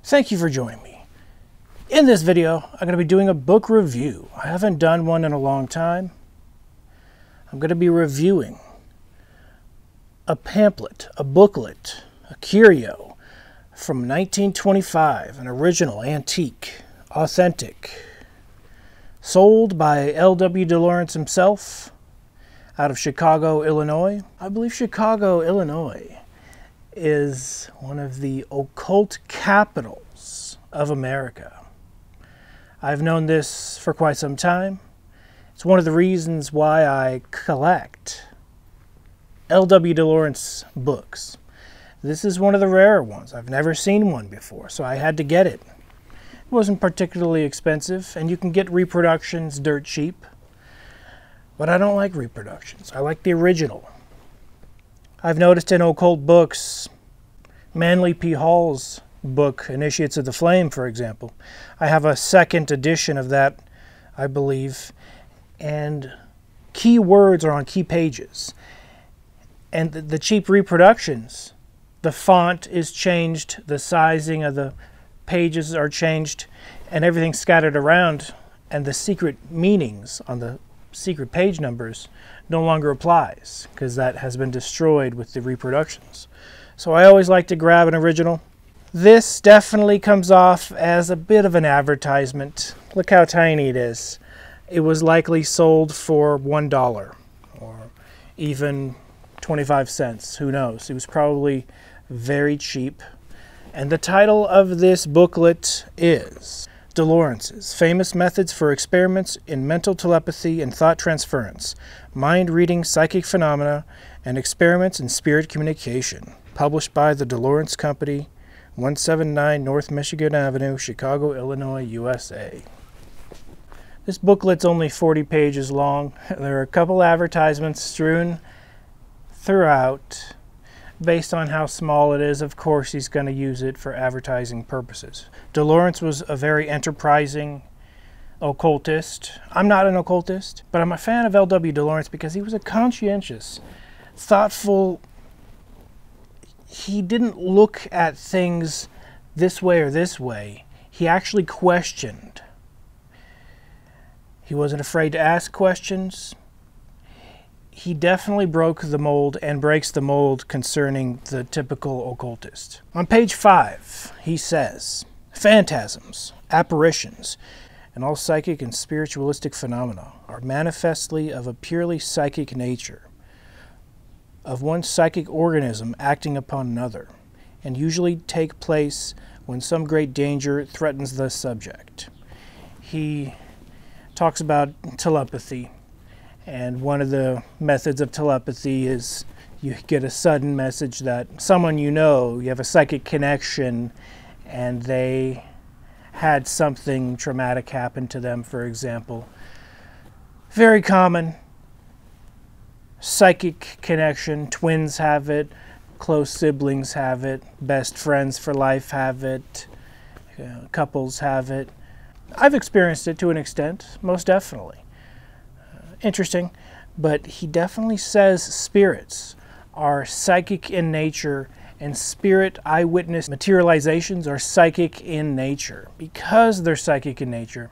Thank you for joining me. In this video, I'm going to be doing a book review. I haven't done one in a long time. I'm going to be reviewing a pamphlet, a booklet, a curio from 1925, an original, antique, authentic, sold by L.W. DeLaurence himself out of Chicago, Illinois. I believe Chicago, Illinois is one of the occult capitals of America. I've known this for quite some time. It's one of the reasons why I collect L.W. DeLaurence books. This is one of the rarer ones. I've never seen one before, so I had to get it. It wasn't particularly expensive, and you can get reproductions dirt cheap. But I don't like reproductions. I like the original. I've noticed in occult books, Manly P. Hall's book, Initiates of the Flame, for example. I have a second edition of that, I believe, and key words are on key pages. And the cheap reproductions, the font is changed, the sizing of the pages are changed, and everything's scattered around, and the secret meanings on the secret page numbers no longer applies because that has been destroyed with the reproductions. So I always like to grab an original. This definitely comes off as a bit of an advertisement. Look how tiny it is. It was likely sold for $1 or even 25 cents. Who knows? It was probably very cheap. And the title of this booklet is DeLaurence's Famous Methods for Experiments in Mental Telepathy and Thought Transference, Mind-Reading Psychic Phenomena, and Experiments in Spirit Communication, published by the DeLaurence Company, 179 North Michigan Avenue, Chicago, Illinois, USA. This booklet's only 40 pages long. There are a couple advertisements strewn throughout. Based on how small it is, of course, he's going to use it for advertising purposes. DeLaurence was a very enterprising occultist. I'm not an occultist, but I'm a fan of L.W. DeLaurence because he was a conscientious, thoughtful. He didn't look at things this way or this way. He actually questioned. He wasn't afraid to ask questions. He definitely broke the mold and breaks the mold concerning the typical occultist. On page 5, he says, "Phantasms, apparitions, and all psychic and spiritualistic phenomena are manifestly of a purely psychic nature, of one psychic organism acting upon another, and usually take place when some great danger threatens the subject." He talks about telepathy. And one of the methods of telepathy is you get a sudden message that someone you know, you have a psychic connection, and they had something traumatic happen to them, for example. Very common. Psychic connection. Twins have it. Close siblings have it. Best friends for life have it. Couples have it. I've experienced it to an extent, most definitely. Interesting, but he definitely says spirits are psychic in nature and spirit eyewitness materializations are psychic in nature. Because they're psychic in nature,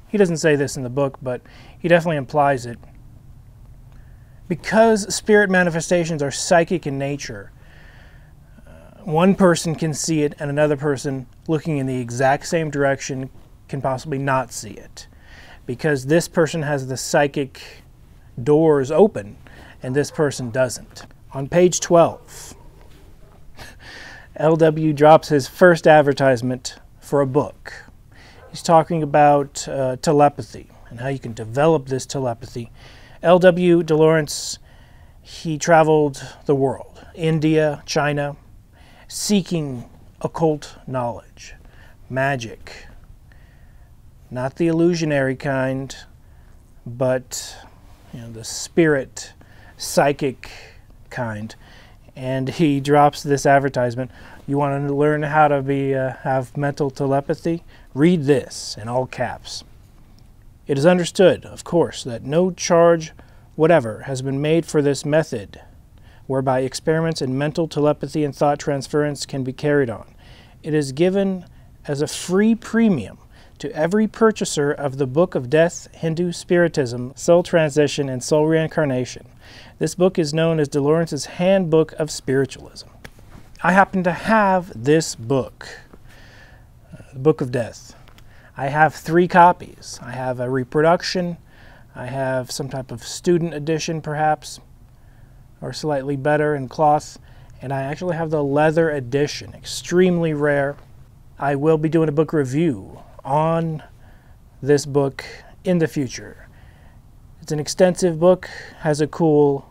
he doesn't say this in the book, but he definitely implies it. Because spirit manifestations are psychic in nature, one person can see it and another person looking in the exact same direction can possibly not see it. Because this person has the psychic doors open and this person doesn't. On page 12, L.W. drops his first advertisement for a book. He's talking about telepathy and how you can develop this telepathy. L.W. DeLaurence, he traveled the world, India, China, seeking occult knowledge, magic. Not the illusionary kind, but the spirit, psychic kind. And he drops this advertisement. You want to learn how to have mental telepathy? Read this in all caps. "It is understood, of course, that no charge whatever has been made for this method, whereby experiments in mental telepathy and thought transference can be carried on. It is given as a free premium to every purchaser of the Book of Death, Hindu Spiritism, Soul Transition, and Soul Reincarnation. This book is known as DeLaurence's Handbook of Spiritualism. I happen to have this book, the Book of Death. I have 3 copies. I have a reproduction, I have some type of student edition perhaps, or slightly better in cloth, and I actually have the leather edition, extremely rare. I will be doing a book review on this book in the future. It's an extensive book, has a cool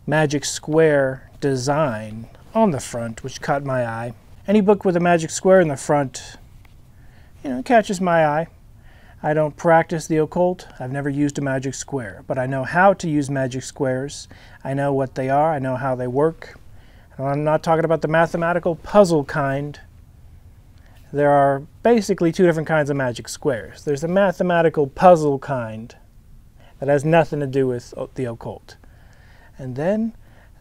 magic square design on the front, which caught my eye. Any book with a magic square in the front, catches my eye. I don't practice the occult. I've never used a magic square, but I know how to use magic squares. I know what they are. I know how they work. And I'm not talking about the mathematical puzzle kind. There are basically 2 different kinds of magic squares. There's the mathematical puzzle kind that has nothing to do with the occult. And then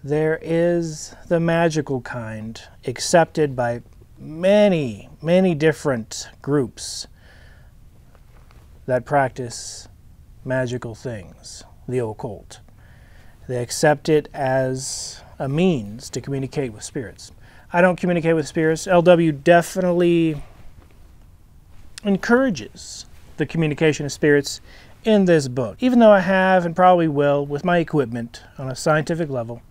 there is the magical kind, accepted by many, many different groups that practice magical things, the occult. They accept it as a means to communicate with spirits. I don't communicate with spirits. LW definitely encourages the communication of spirits in this book, even though I have and probably will, with my equipment on a scientific level,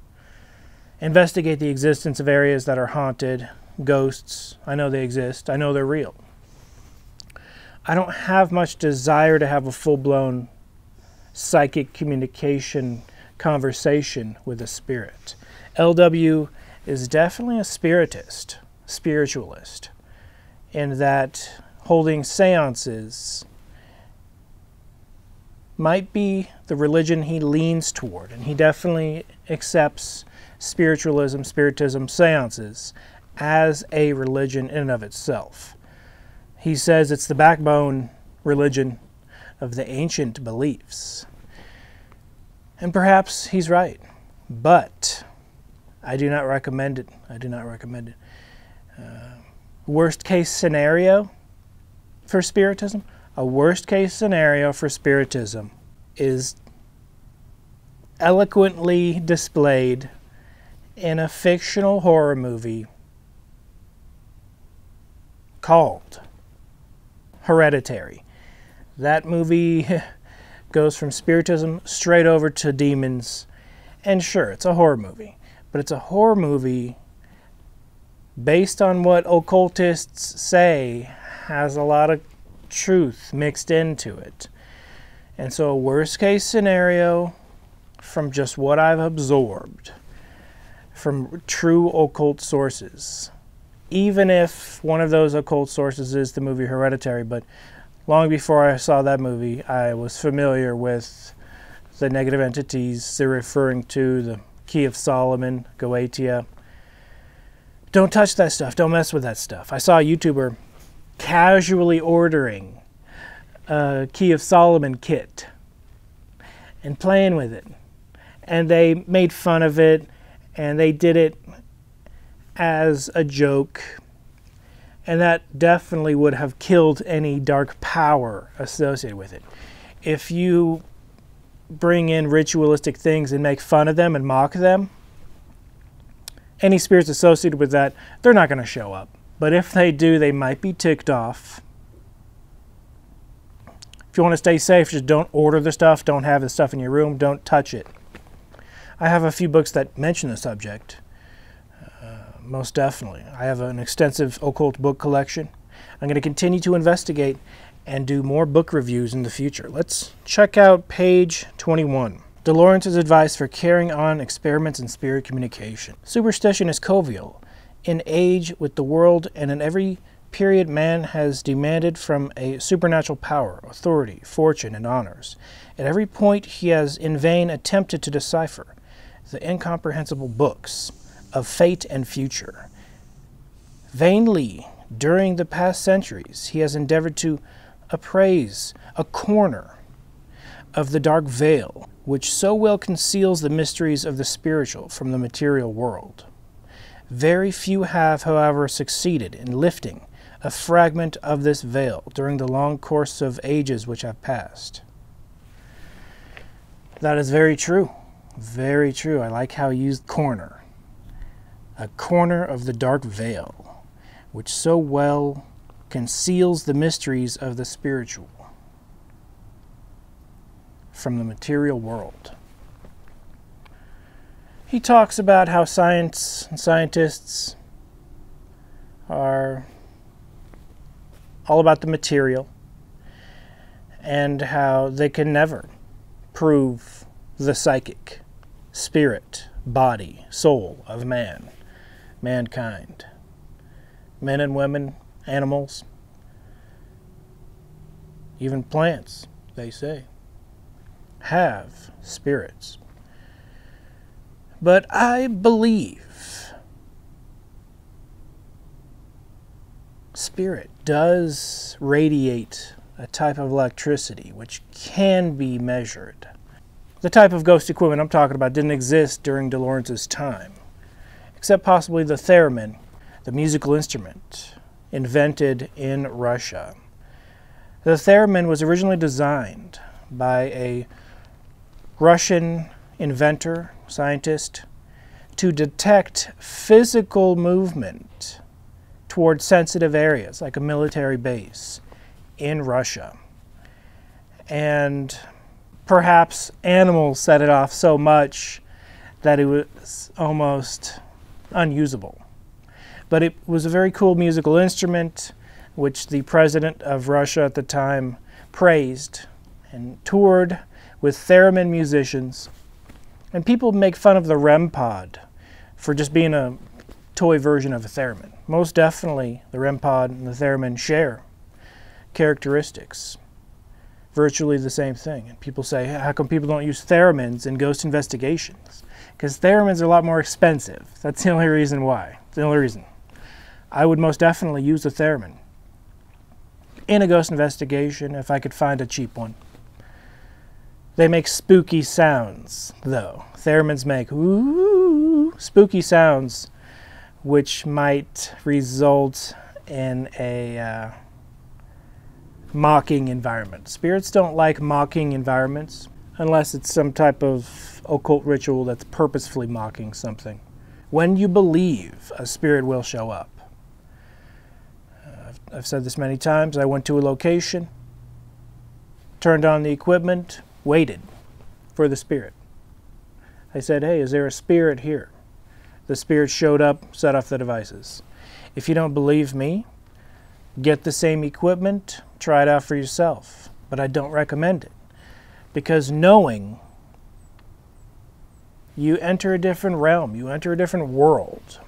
investigate the existence of areas that are haunted, ghosts. I know they exist. I know they're real. I don't have much desire to have a full-blown psychic communication conversation with a spirit. LW is definitely a spiritist, spiritualist, in that holding seances might be the religion he leans toward, and he definitely accepts spiritualism, spiritism, seances as a religion in and of itself. He says it's the backbone religion of the ancient beliefs. And perhaps he's right, but I do not recommend it. I do not recommend it. Worst case scenario for Spiritism? A worst case scenario for Spiritism is eloquently displayed in a fictional horror movie called Hereditary. That movie goes from Spiritism straight over to demons, and sure, it's a horror movie, but it's a horror movie based on what occultists say has a lot of truth mixed into it. And so a worst case scenario, from just what I've absorbed from true occult sources, even if one of those occult sources is the movie Hereditary, but long before I saw that movie, I was familiar with the negative entities they're referring to, the Key of Solomon, Goetia. Don't touch that stuff. Don't mess with that stuff. I saw a YouTuber casually ordering a Key of Solomon kit and playing with it. And they made fun of it, and they did it as a joke. And that definitely would have killed any dark power associated with it. If you bring in ritualistic things and make fun of them and mock them, any spirits associated with that, they're not going to show up. But if they do, they might be ticked off. If you want to stay safe, just don't order the stuff, don't have the stuff in your room, don't touch it. I have a few books that mention the subject. Most definitely. I have an extensive occult book collection. I'm going to continue to investigate and do more book reviews in the future. Let's check out page 21. DeLaurence's advice for carrying on experiments in spirit communication. Superstition is coeval in age with the world, and in every period man has demanded from a supernatural power, authority, fortune, and honors. At every point he has in vain attempted to decipher the incomprehensible books of fate and future. Vainly, during the past centuries, he has endeavored to appraise a corner of the dark veil which so well conceals the mysteries of the spiritual from the material world. Very few have, however, succeeded in lifting a fragment of this veil during the long course of ages which have passed. That is very true. Very true. I like how he used corner. A corner of the dark veil, which so well conceals the mysteries of the spiritual from the material world. He talks about how science and scientists are all about the material and how they can never prove the psychic, spirit, body, soul of mankind, men and women, animals, even plants, they say, have spirits. But I believe spirit does radiate a type of electricity which can be measured. The type of ghost equipment I'm talking about didn't exist during DeLaurence's time, except possibly the theremin, the musical instrument invented in Russia. The theremin was originally designed by a Russian inventor, scientist, to detect physical movement towards sensitive areas like a military base in Russia. And perhaps animals set it off so much that it was almost unusable. But it was a very cool musical instrument which the president of Russia at the time praised and toured with theremin musicians. And people make fun of the REM pod for just being a toy version of a theremin. Most definitely the REM pod and the theremin share characteristics. Virtually the same thing. And people say, how come people don't use theremins in ghost investigations? Because theremins are a lot more expensive. That's the only reason why. It's the only reason. I would most definitely use a theremin in a ghost investigation if I could find a cheap one. They make spooky sounds, though. Theremins make ooh, spooky sounds, which might result in a mocking environment. Spirits don't like mocking environments unless it's some type of occult ritual that's purposefully mocking something. When you believe, a spirit will show up. I've said this many times. I went to a location, turned on the equipment, waited for the spirit. I said, hey, is there a spirit here? The spirit showed up, set off the devices. If you don't believe me, get the same equipment, try it out for yourself. But I don't recommend it. Because knowing, you enter a different realm, you enter a different world.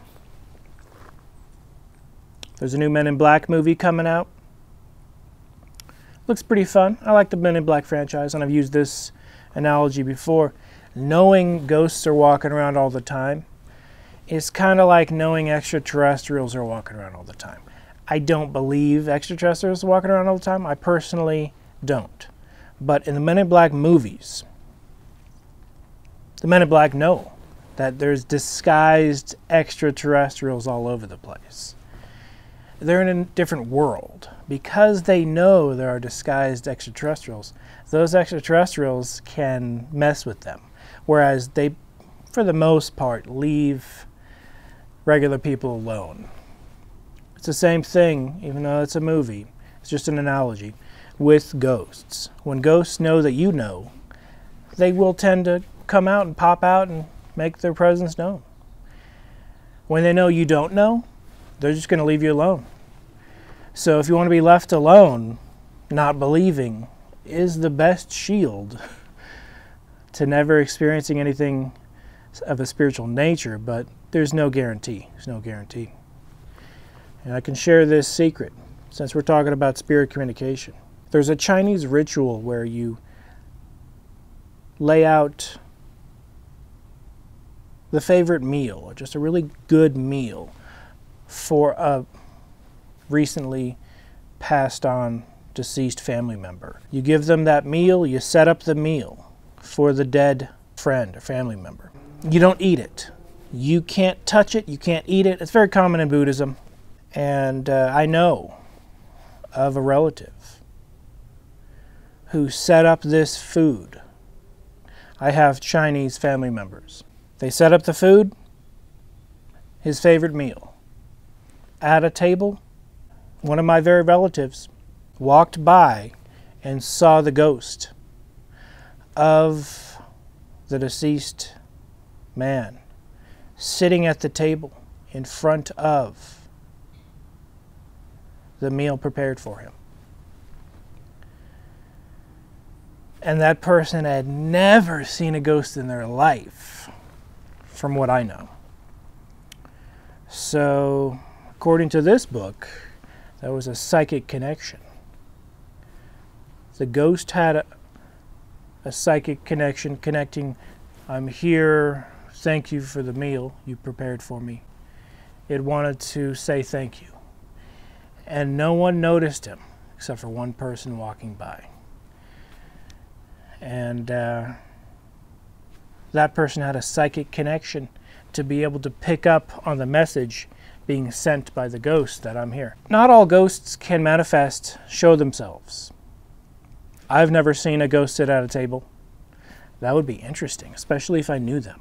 There's a new Men in Black movie coming out. Looks pretty fun. I like the Men in Black franchise, and I've used this analogy before. Knowing ghosts are walking around all the time is kind of like knowing extraterrestrials are walking around all the time. I don't believe extraterrestrials are walking around all the time. I personally don't. But in the Men in Black movies, the Men in Black know that there's disguised extraterrestrials all over the place. They're in a different world. Because they know there are disguised extraterrestrials, those extraterrestrials can mess with them. Whereas they, for the most part, leave regular people alone. It's the same thing, even though it's a movie. It's just an analogy with ghosts. When ghosts know that you know, they will tend to come out and pop out and make their presence known. When they know you don't know, they're just going to leave you alone. So if you want to be left alone, not believing is the best shield to never experiencing anything of a spiritual nature, but there's no guarantee. There's no guarantee. And I can share this secret, since we're talking about spirit communication. There's a Chinese ritual where you lay out the favorite meal, or just a really good meal, for a recently passed on deceased family member. You give them that meal, you set up the meal for the dead friend or family member. You don't eat it. You can't touch it, you can't eat it. It's very common in Buddhism. And I know of a relative who set up this food. I have Chinese family members. They set up the food, his favorite meal. At a table, one of my very relatives walked by and saw the ghost of the deceased man sitting at the table in front of the meal prepared for him. And that person had never seen a ghost in their life, from what I know. So, according to this book, that was a psychic connection. The ghost had a psychic connection, connecting, I'm here, thank you for the meal you prepared for me. It wanted to say thank you. And no one noticed him, except for one person walking by. And that person had a psychic connection to be able to pick up on the message being sent by the ghost that I'm here. Not all ghosts can manifest, show themselves. I've never seen a ghost sit at a table. That would be interesting, especially if I knew them.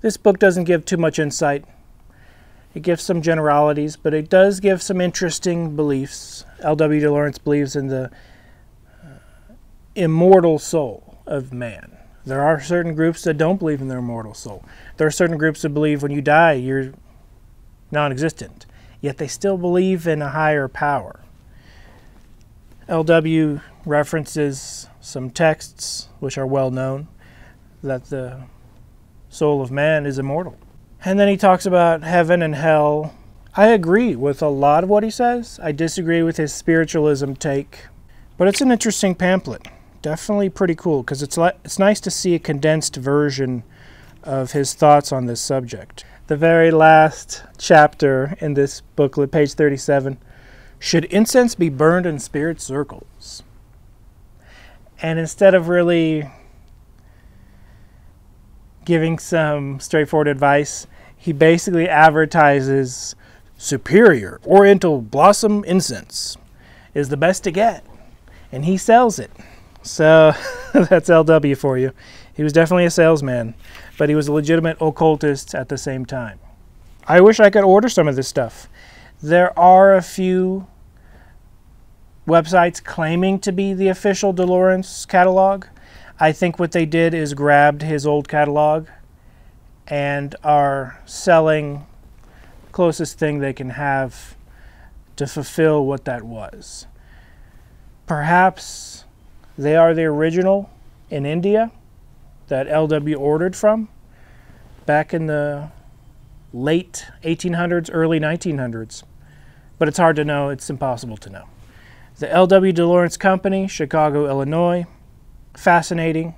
This book doesn't give too much insight. It gives some generalities, but it does give some interesting beliefs. L.W. DeLaurence believes in the immortal soul of man. There are certain groups that don't believe in their immortal soul. There are certain groups that believe when you die, you're non-existent. Yet they still believe in a higher power. L.W. references some texts, which are well known, that the soul of man is immortal. And then he talks about heaven and hell. I agree with a lot of what he says. I disagree with his spiritualism take. But it's an interesting pamphlet. Definitely pretty cool, because it's nice to see a condensed version of his thoughts on this subject. The very last chapter in this booklet, page 37, should incense be burned in spirit circles? And instead of really giving some straightforward advice, he basically advertises superior oriental blossom incense is the best to get, and he sells it. So that's LW for you. He was definitely a salesman, but he was a legitimate occultist at the same time. I wish I could order some of this stuff. There are a few websites claiming to be the official DeLaurence catalog. I think what they did is grabbed his old catalog and are selling the closest thing they can have to fulfill what that was. Perhaps they are the original in India that LW ordered from back in the late 1800s, early 1900s. But it's hard to know. It's impossible to know. The L.W. DeLaurence Company, Chicago, Illinois. Fascinating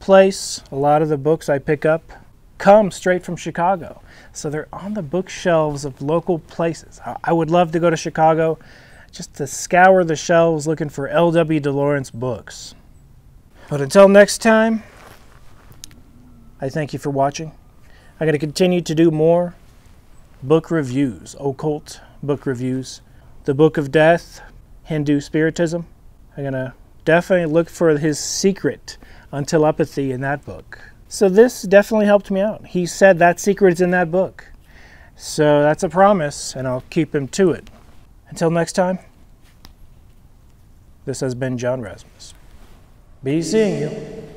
place. A lot of the books I pick up come straight from Chicago. So they're on the bookshelves of local places. I would love to go to Chicago just to scour the shelves looking for L.W. DeLaurence books. But until next time, I thank you for watching. I'm going to continue to do more book reviews, occult book reviews. The Book of Death, Hindu Spiritism. I'm going to definitely look for his secret on telepathy in that book. So this definitely helped me out. He said that secret is in that book. So that's a promise, and I'll keep him to it. Until next time, this has been John Rasmus. Be seeing you.